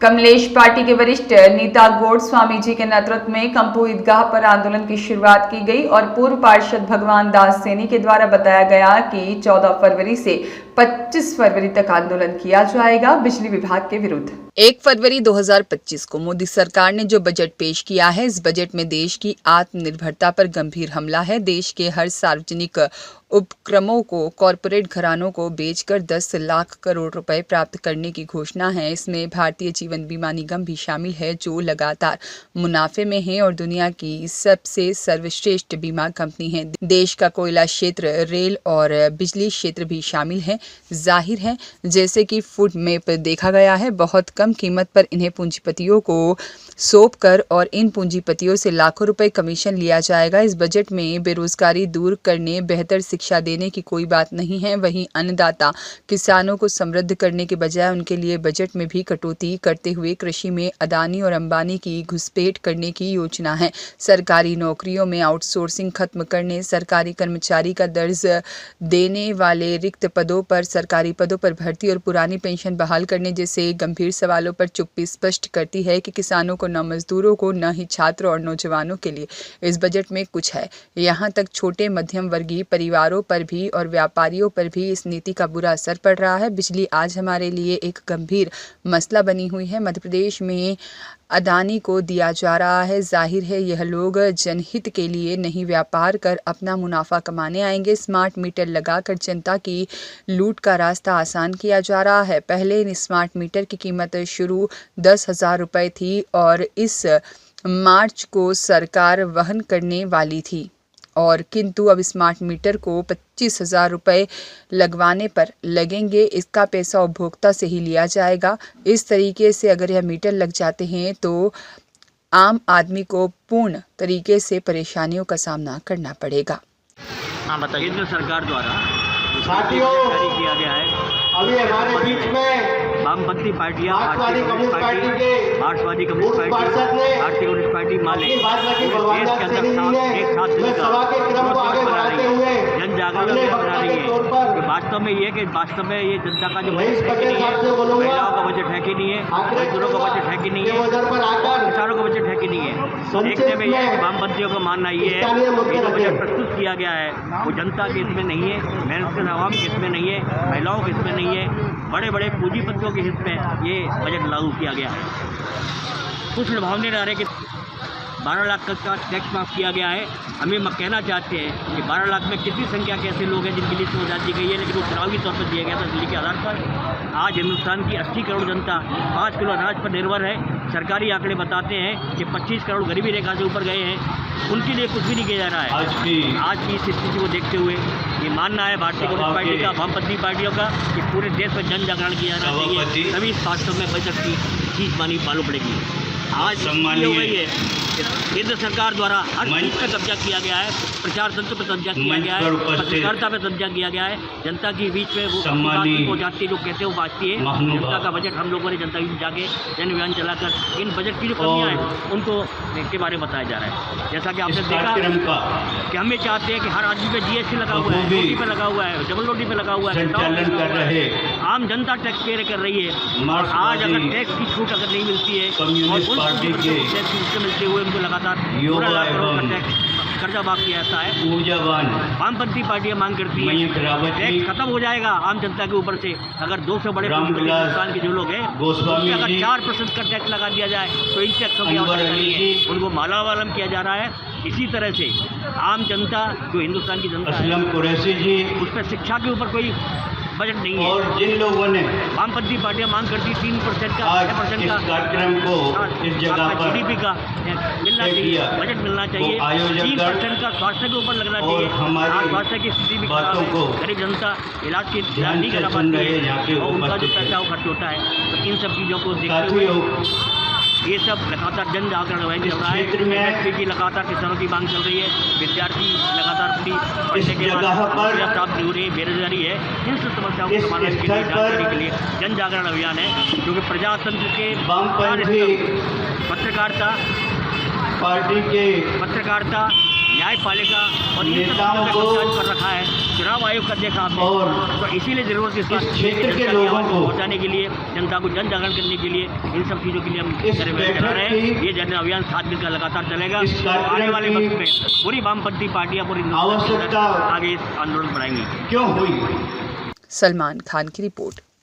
Kamlesh party के वरिष्ठ नेता गौड़ स्वामी जी के नेतृत्व में कंपू ईदगाह पर आंदोलन की शुरुआत की गई और पूर्व पार्षद भगवान दास सैनी के द्वारा बताया गया कि 14 फरवरी से 25 फरवरी तक आंदोलन किया जाएगा बिजली विभाग के विरुद्ध। 1 फरवरी 2025 को मोदी सरकार ने जो बजट पेश किया है, इस बजट में देश की आत्मनिर्भरता पर गंभीर हमला है। देश के हर सार्वजनिक उपक्रमों को कॉरपोरेट घरानों को बेचकर 10 लाख करोड़ रुपए प्राप्त करने की घोषणा है। इसमें भारतीय जीवन बीमा निगम भी शामिल है, जो लगातार मुनाफे में है और दुनिया की सबसे सर्वश्रेष्ठ बीमा कंपनी है। देश का कोयला क्षेत्र, रेल और बिजली क्षेत्र भी शामिल है। जाहिर है, जैसे कि फूड मैप देखा गया है, बहुत कम कीमत पर इन्हें पूंजीपतियों को सौंप कर और इन पूंजीपतियों से लाखों रुपए कमीशन लिया जाएगा। इस बजट में बेरोजगारी दूर करने, बेहतर शिक्षा देने की कोई बात नहीं है। वहीं अन्नदाता किसानों को समृद्ध करने के बजाय उनके लिए बजट में भी कटौती करते हुए कृषि में अदानी और अंबानी की घुसपैठ करने की योजना है। सरकारी नौकरियों में आउटसोर्सिंग खत्म करने, सरकारी कर्मचारी का दर्ज देने वाले रिक्त पदों पर सरकारी पदों पर भर्ती और पुरानी पेंशन बहाल करने जैसे गंभीर सवालों पर चुप्पी स्पष्ट करती है कि किसानों को, न मजदूरों को, न ही छात्रों और नौजवानों के लिए इस बजट में कुछ है। यहाँ तक छोटे मध्यम वर्गीय परिवारों पर भी और व्यापारियों पर भी इस नीति का बुरा असर पड़ रहा है। बिजली आज हमारे लिए एक गंभीर मसला बनी हुई है। मध्य प्रदेश में अदानी को दिया जा रहा है। जाहिर है, यह लोग जनहित के लिए नहीं, व्यापार कर अपना मुनाफा कमाने आएंगे। स्मार्ट मीटर लगाकर जनता की लूट का रास्ता आसान किया जा रहा है। पहले इन स्मार्ट मीटर की कीमत शुरू 10,000 रुपये थी और इस मार्च को सरकार वहन करने वाली थी, और किंतु अब स्मार्ट मीटर को 25,000 रुपये लगवाने पर लगेंगे। इसका पैसा उपभोक्ता से ही लिया जाएगा। इस तरीके से अगर यह मीटर लग जाते हैं तो आम आदमी को पूर्ण तरीके से परेशानियों का सामना करना पड़ेगा। हाँ बताइए। केंद्र सरकार द्वारा साथियों, जारी किया गया है। अभी हमारे बीच में वामपंथी पार्टियां, मार्क्सवादी कम्युनिस्ट पार्टी के मार्क्सवादी कम्युनिस्ट पार्टी, भारतीय कम्युनिस्ट पार्टी माले देश के भगवान दास सैनी जी ने एक साथ मैं सभा के क्रम को आगे बढ़ाते हुए जन जागरण बना रही है। वास्तव में ये कि वास्तव में ये जनता का जो बजट है कि नहीं है, महिलाओं का बजट है कि नहीं है, मजदूरों का बजट है कि नहीं है, किसानों का बजट है कि नहीं है। देखने में यह है कि वामपंथियों का मानना ये है कि जो बजट प्रस्तुत किया गया है वो जनता के हित में नहीं है, मेहनत आवाम के हित में नहीं है, महिलाओं के हित में नहीं है, बड़े बड़े पूंजीपतियों के हित में ये बजट लागू किया गया है। कुछ लुभावने नारे के 12 लाख का टैक्स माफ किया गया है। हमें कहना चाहते हैं कि 12 लाख में कितनी संख्या के ऐसे लोग हैं जिनकी लिस्ट हो जाती गई है, लेकिन वो चुनावी तौर पर दिया गया था दिल्ली के आधार पर। आज हिंदुस्तान की 80 करोड़ जनता 5 किलो अनाज पर निर्भर है। सरकारी आंकड़े बताते हैं कि 25 करोड़ गरीबी रेखा से ऊपर गए हैं, उनके लिए कुछ भी नहीं किया जा रहा है। आज की इस स्थिति को देखते हुए ये मानना है भारतीय कम्युनिस्ट पार्टी का, वामपंथी पार्टियों का, कि पूरे देश में जन जागरण किया जाना चाहिए, तभी इस वास्तव में बजट की चीज मानी मालूम पड़ेगी। आज हो गई है केंद्र सरकार द्वारा हर चीज पर कब्जा किया गया है, प्रचार तंत्र पर कब्जा किया गया है, पत्रकारिता पर कब्जा किया गया है। जनता के बीच में वो जाती है, जो कहते हैं वो बातती है। जनता का बजट हम लोगों ने जनता के बीच जाके जन अभियान चलाकर इन बजट की जो कमियाँ हैं उनको के बारे में बताया जा रहा है। जैसा कि आपने देखा कि हम ये चाहते हैं कि हर आदमी पे GST लगा हुआ है, रोटी पे लगा हुआ है, डबल रोटी पे लगा हुआ है, आम जनता टैक्स पे कर रही है। आज अगर टैक्स की छूट अगर नहीं मिलती है और मिलते हुए उनको लगातार कर्जा माफ किया जाता है। वामपंथी पार्टियां मांग करती हैं टैक्स खत्म हो जाएगा आम जनता के ऊपर से अगर 200 बड़े हिंदुस्तान के जो लोग हैं अगर 4% का टैक्स लगा दिया जाए तो इन टैक्सों की आवश्यकता नहीं है, उनको मालावालम किया जा रहा है। इसी तरह से आम जनता जो हिंदुस्तान की जनता है उस पर शिक्षा के ऊपर कोई बजट नहीं है। और जिन लोगों ने वामपंथी पार्टियां मांग करती 3% का, 6% का कार्यक्रम को इस जगह पर GDP का मिलना चाहिए, बजट मिलना चाहिए। 3% का स्वास्थ्य के ऊपर लगना चाहिए। आज स्वास्थ्य की स्थिति भी खराब है, गरीब जनता इलाज की नहीं करा पाती है और उनका जो पैसा वो खर्च होता है। तो इन सब चीज़ों को देखते हुए ये सब लगातार जन जागरण चल रहा है। की लगातार किसानों की मांग चल रही है, विद्यार्थी लगातार अपनी पढ़ने के बाद प्राप्त नहीं हो रही है, बेरोजगारी है। इन सब समस्याओं को समाधान के लिए जानकारी के लिए जन जागरण अभियान है, क्योंकि प्रजातंत्र के पत्रकारिता, न्यायपालिका और इन सब नेताओं चीज़ों को पे कंट्रोल कर रखा है, चुनाव आयोग का देखा आपने, और तो इसीलिए जरूरत है इस बात इस की क्षेत्र के जनता की लोगों आवाज़ को पहुंचाने के लिए, जनता को जन जागरण करने के लिए, इन सब चीज़ों के लिए हम इस कार्यवाही चला रहे बैठक हैं। की ये जन अभियान 7 दिन का लगातार चलेगा इस और आने कार्यक्रम वाले की वक्त में पूरी वामपंथी पार्टियां पूरी आवश्यकता आगे इस आंदोलन बढ़ाएंगी। क्यों हुई? सलमान खान की रिपोर्ट।